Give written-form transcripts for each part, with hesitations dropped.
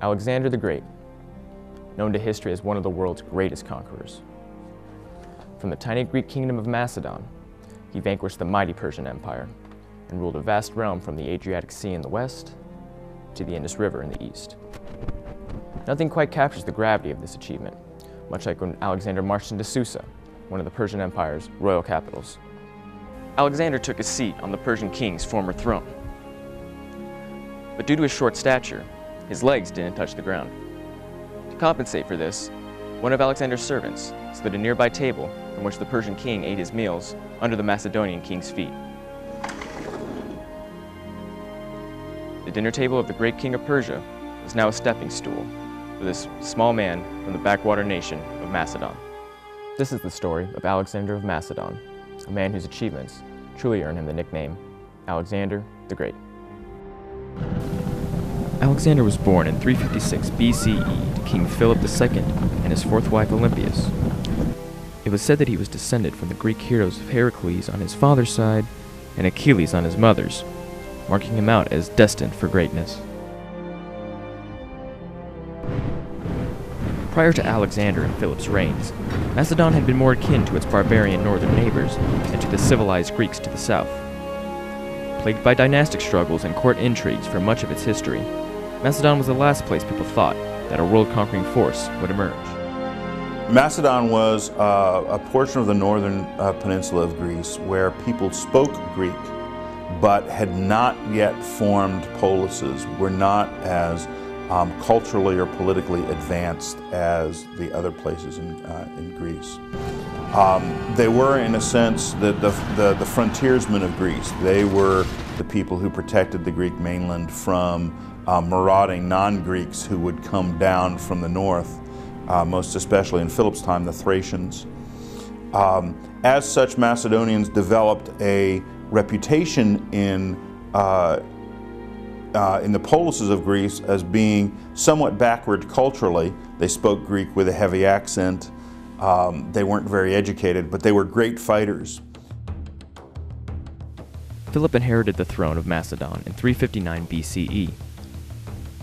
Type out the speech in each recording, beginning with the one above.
Alexander the Great, known to history as one of the world's greatest conquerors. From the tiny Greek kingdom of Macedon, he vanquished the mighty Persian Empire and ruled a vast realm from the Adriatic Sea in the west to the Indus River in the east. Nothing quite captures the gravity of this achievement, much like when Alexander marched into Susa, one of the Persian Empire's royal capitals. Alexander took his seat on the Persian king's former throne. But due to his short stature, his legs didn't touch the ground. To compensate for this, one of Alexander's servants slid a nearby table from which the Persian king ate his meals under the Macedonian king's feet. The dinner table of the great king of Persia was now a stepping stool for this small man from the backwater nation of Macedon. This is the story of Alexander of Macedon, a man whose achievements truly earned him the nickname Alexander the Great. Alexander was born in 356 BCE to King Philip II and his fourth wife Olympias. It was said that he was descended from the Greek heroes of Heracles on his father's side and Achilles on his mother's, marking him out as destined for greatness. Prior to Alexander and Philip's reigns, Macedon had been more akin to its barbarian northern neighbors and to the civilized Greeks to the south. Plagued by dynastic struggles and court intrigues for much of its history, Macedon was the last place people thought that a world-conquering force would emerge. Macedon was a portion of the northern peninsula of Greece where people spoke Greek but had not yet formed polises, were not as culturally or politically advanced as the other places in Greece. They were, in a sense, the frontiersmen of Greece. They were the people who protected the Greek mainland from marauding non-Greeks who would come down from the north, most especially in Philip's time, the Thracians. As such, Macedonians developed a reputation in the polises of Greece as being somewhat backward culturally. They spoke Greek with a heavy accent. They weren't very educated, but they were great fighters. Philip inherited the throne of Macedon in 359 BCE.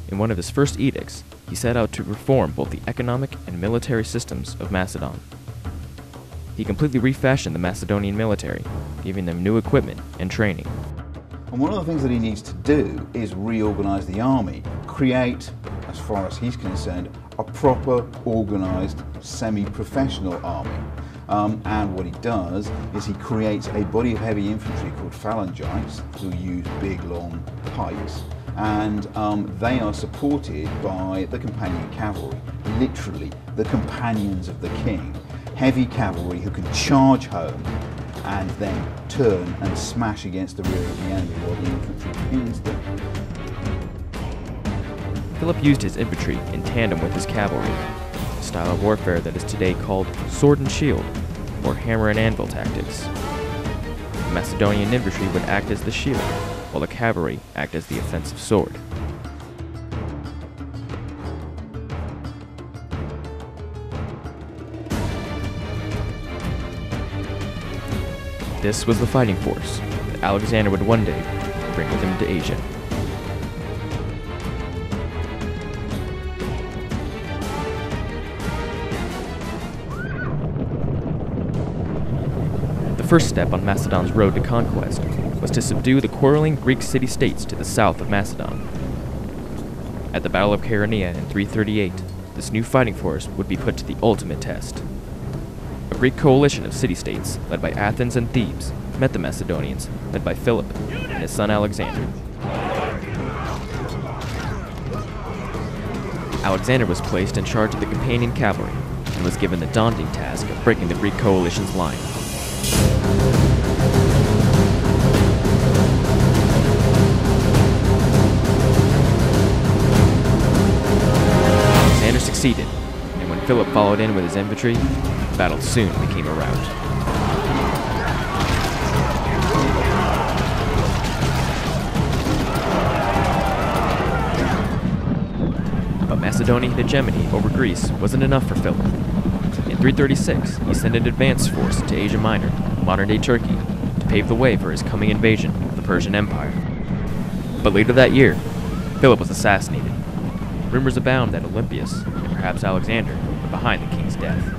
In one of his first edicts, he set out to reform both the economic and military systems of Macedon. He completely refashioned the Macedonian military, giving them new equipment and training. And one of the things that he needs to do is reorganize the army, create, as far as he's concerned, a proper, organized, semi-professional army. And what he does is he creates a body of heavy infantry called phalangites who use big, long pikes. And they are supported by the companion cavalry, literally the companions of the king. Heavy cavalry who can charge home and then turn and smash against the rear of the enemy while the infantry pins them. Philip used his infantry in tandem with his cavalry, a style of warfare that is today called sword and shield, or hammer and anvil tactics. The Macedonian infantry would act as the shield, while the cavalry act as the offensive sword. This was the fighting force that Alexander would one day bring with him to Asia. The first step on Macedon's road to conquest was to subdue the quarreling Greek city-states to the south of Macedon. At the Battle of Chaeronea in 338, this new fighting force would be put to the ultimate test. A Greek coalition of city-states, led by Athens and Thebes, met the Macedonians, led by Philip and his son Alexander. Alexander was placed in charge of the companion cavalry and was given the daunting task of breaking the Greek coalition's line. Alexander succeeded, and when Philip followed in with his infantry, the battle soon became a rout. But Macedonian hegemony over Greece wasn't enough for Philip. In 336, he sent an advance force to Asia Minor, modern-day Turkey, to pave the way for his coming invasion of the Persian Empire. But later that year, Philip was assassinated. Rumors abound that Olympias, and perhaps Alexander, were behind the king's death.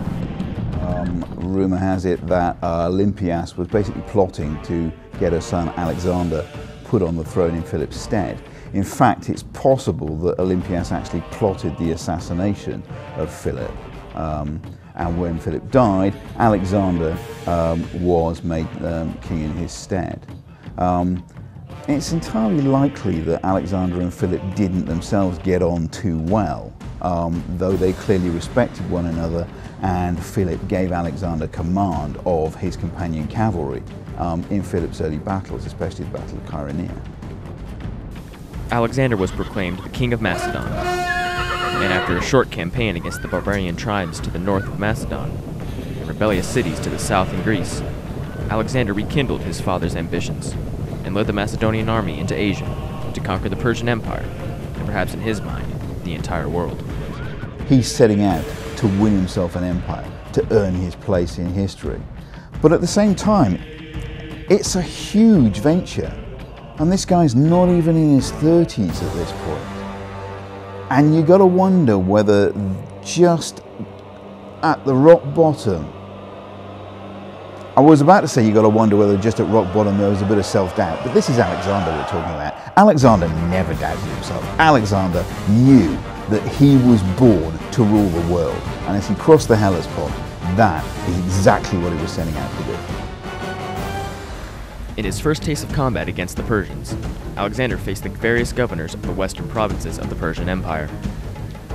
Rumour has it that Olympias was basically plotting to get her son Alexander put on the throne in Philip's stead. In fact, it's possible that Olympias actually plotted the assassination of Philip. And when Philip died, Alexander was made king in his stead. It's entirely likely that Alexander and Philip didn't themselves get on too well, though they clearly respected one another, and Philip gave Alexander command of his companion cavalry in Philip's early battles, especially the Battle of Chaeronea. Alexander was proclaimed the King of Macedon, and after a short campaign against the barbarian tribes to the north of Macedon and rebellious cities to the south in Greece, Alexander rekindled his father's ambitions and led the Macedonian army into Asia to conquer the Persian Empire, and perhaps in his mind, the entire world. He's setting out to win himself an empire, to earn his place in history. But at the same time, it's a huge venture. And this guy's not even in his 30s at this point. And you got to wonder whether just at the rock bottom, I was about to say you got to wonder whether just at rock bottom there was a bit of self-doubt, but this is Alexander we're talking about. Alexander never doubted himself. Alexander knew that he was born to rule the world, and as he crossed the Hellespont, that is exactly what he was setting out to do. In his first taste of combat against the Persians, Alexander faced the various governors of the western provinces of the Persian Empire.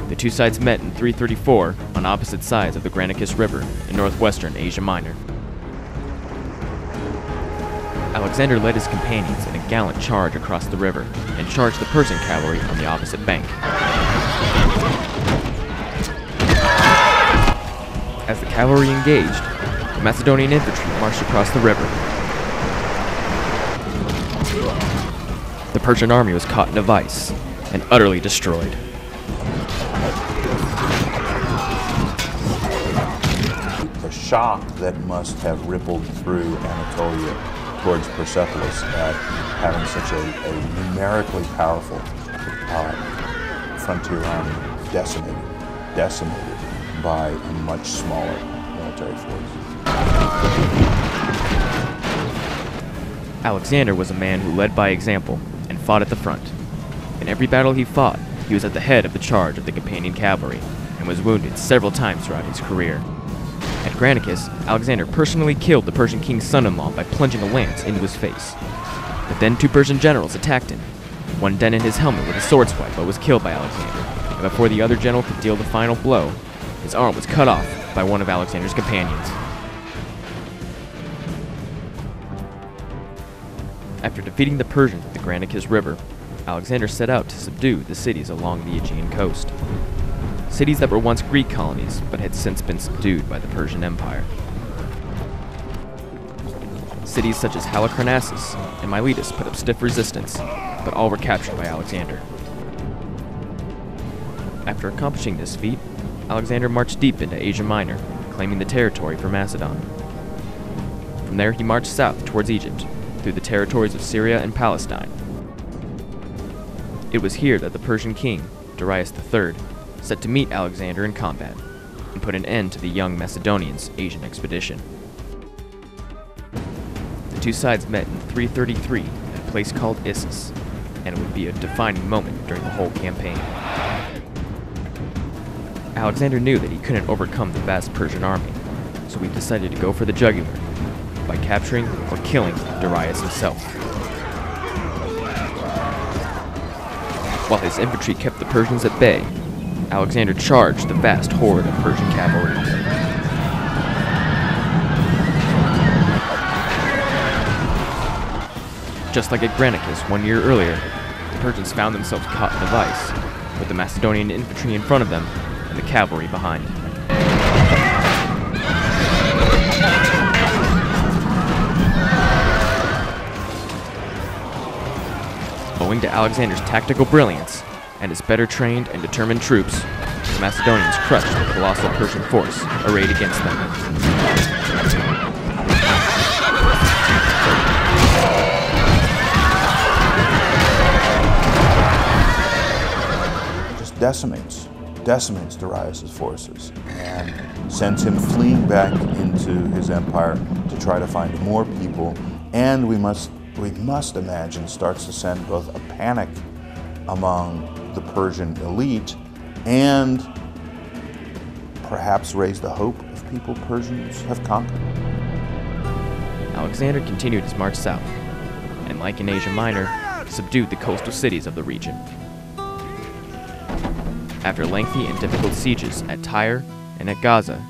The two sides met in 334 on opposite sides of the Granicus River in northwestern Asia Minor. Alexander led his companions in a gallant charge across the river and charged the Persian cavalry on the opposite bank. As the cavalry engaged, the Macedonian infantry marched across the river. The Persian army was caught in a vice and utterly destroyed. The shock that must have rippled through Anatolia towards Persepolis at having such a numerically powerful frontier army decimated by a much smaller military force. Alexander was a man who led by example and fought at the front. In every battle he fought, he was at the head of the charge of the companion cavalry and was wounded several times throughout his career. At Granicus, Alexander personally killed the Persian king's son-in-law by plunging a lance into his face. But then two Persian generals attacked him. One dented his helmet with a sword swipe but was killed by Alexander, and before the other general could deal the final blow, his arm was cut off by one of Alexander's companions. After defeating the Persians at the Granicus River, Alexander set out to subdue the cities along the Aegean coast. Cities that were once Greek colonies, but had since been subdued by the Persian Empire. Cities such as Halicarnassus and Miletus put up stiff resistance, but all were captured by Alexander. After accomplishing this feat, Alexander marched deep into Asia Minor, claiming the territory for Macedon. From there he marched south towards Egypt, through the territories of Syria and Palestine. It was here that the Persian king, Darius III, set to meet Alexander in combat and put an end to the young Macedonians' Asian expedition. The two sides met in 333 at a place called Issus, and it would be a defining moment during the whole campaign. Alexander knew that he couldn't overcome the vast Persian army, so he decided to go for the jugular by capturing or killing Darius himself. While his infantry kept the Persians at bay, Alexander charged the vast horde of Persian cavalry. Just like at Granicus 1 year earlier, the Persians found themselves caught in a vice, with the Macedonian infantry in front of them and the cavalry behind. Owing to Alexander's tactical brilliance and his better trained and determined troops, the Macedonians crushed the colossal Persian force arrayed against them. Just decimates Darius' forces and sends him fleeing back into his empire to try to find more people, and we must imagine starts to send both a panic among the Persian elite and perhaps raise the hope of people Persians have conquered. Alexander continued his march south, and like in Asia Minor, subdued the coastal cities of the region. After lengthy and difficult sieges at Tyre and at Gaza,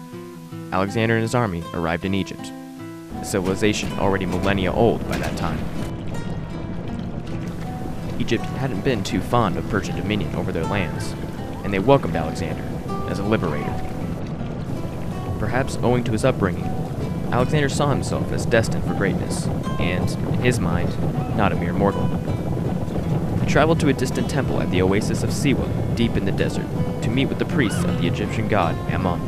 Alexander and his army arrived in Egypt, a civilization already millennia old by that time. Egypt hadn't been too fond of Persian dominion over their lands, and they welcomed Alexander as a liberator. Perhaps owing to his upbringing, Alexander saw himself as destined for greatness, and, in his mind, not a mere mortal. He traveled to a distant temple at the oasis of Siwa, deep in the desert, to meet with the priests of the Egyptian god Ammon.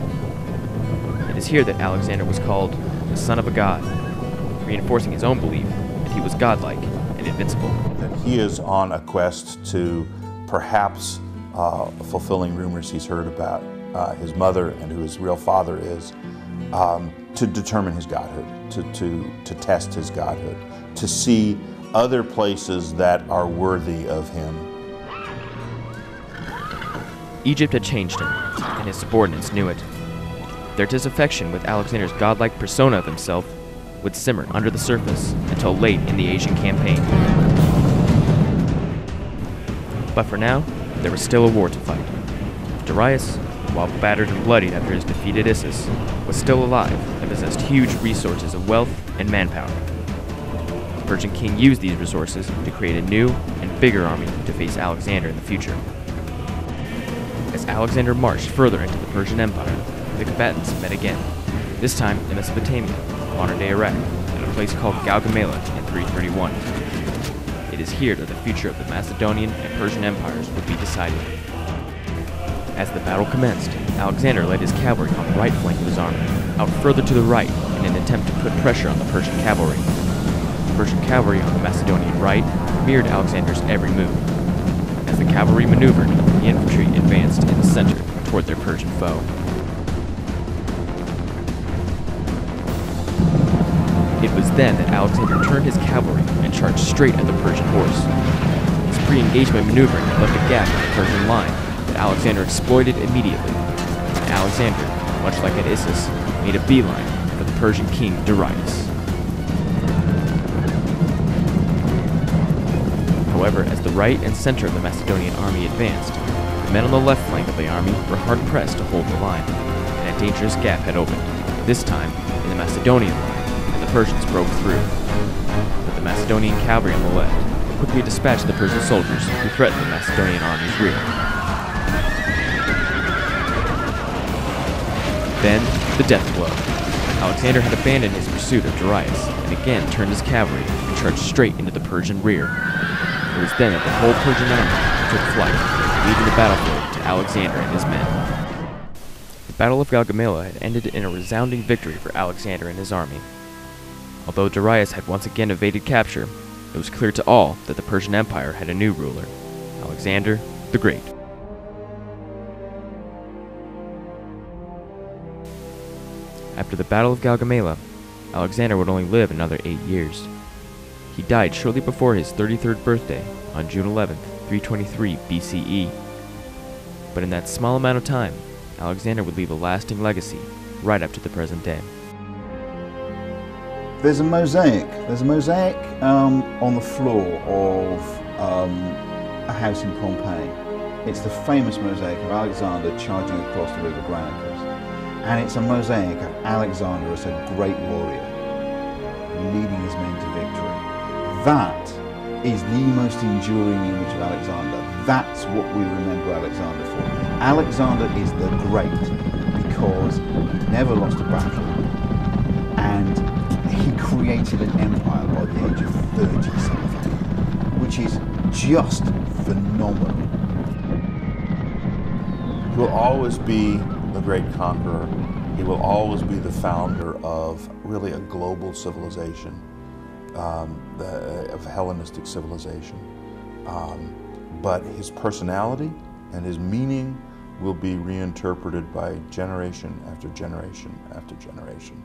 It is here that Alexander was called the son of a god, reinforcing his own belief that he was godlike and invincible. That he is on a quest to perhaps fulfilling rumors he's heard about his mother and who his real father is, to determine his godhood, to test his godhood, to see other places that are worthy of him. Egypt had changed him, and his subordinates knew it. Their disaffection with Alexander's godlike persona of himself would simmer under the surface until late in the Asian campaign. But for now, there was still a war to fight. Darius, while battered and bloodied after his defeat at Issus, was still alive and possessed huge resources of wealth and manpower. The Persian king used these resources to create a new and bigger army to face Alexander in the future. As Alexander marched further into the Persian Empire, the combatants met again, this time in Mesopotamia, modern-day Iraq, at a place called Gaugamela in 331. It is here that the future of the Macedonian and Persian empires would be decided. As the battle commenced, Alexander led his cavalry on the right flank of his army, out further to the right in an attempt to put pressure on the Persian cavalry. The Persian cavalry on the Macedonian right mirrored Alexander's every move. As the cavalry maneuvered, the infantry advanced in the center toward their Persian foe. It was then that Alexander turned his cavalry and charged straight at the Persian horse. His pre-engagement maneuvering had left a gap in the Persian line that Alexander exploited immediately. And Alexander, much like at Issus, made a beeline for the Persian king Darius. However, as the right and center of the Macedonian army advanced, the men on the left flank of the army were hard-pressed to hold the line, and a dangerous gap had opened, this time in the Macedonian line, and the Persians broke through. But the Macedonian cavalry on the left quickly dispatched the Persian soldiers who threatened the Macedonian army's rear. Then, the death blow. Alexander had abandoned his pursuit of Darius, and again turned his cavalry and charged straight into the Persian rear. It was then that the whole Persian army took flight, leaving the battlefield to Alexander and his men. The Battle of Gaugamela had ended in a resounding victory for Alexander and his army. Although Darius had once again evaded capture, it was clear to all that the Persian Empire had a new ruler, Alexander the Great. After the Battle of Gaugamela, Alexander would only live another 8 years. He died shortly before his 33rd birthday on June 11, 323 BCE. But in that small amount of time, Alexander would leave a lasting legacy right up to the present day. There's a mosaic. On the floor of a house in Pompeii. It's the famous mosaic of Alexander charging across the river Granicus. And it's a mosaic of Alexander as a great warrior, leading his men to victory. That is the most enduring image of Alexander. That's what we remember Alexander for. Alexander is the Great because he never lost a battle, and he created an empire by the age of 30-something, which is just phenomenal. He will always be the great conqueror. He will always be the founder of really a global civilization, of Hellenistic civilization. But his personality and his meaning will be reinterpreted by generation after generation after generation.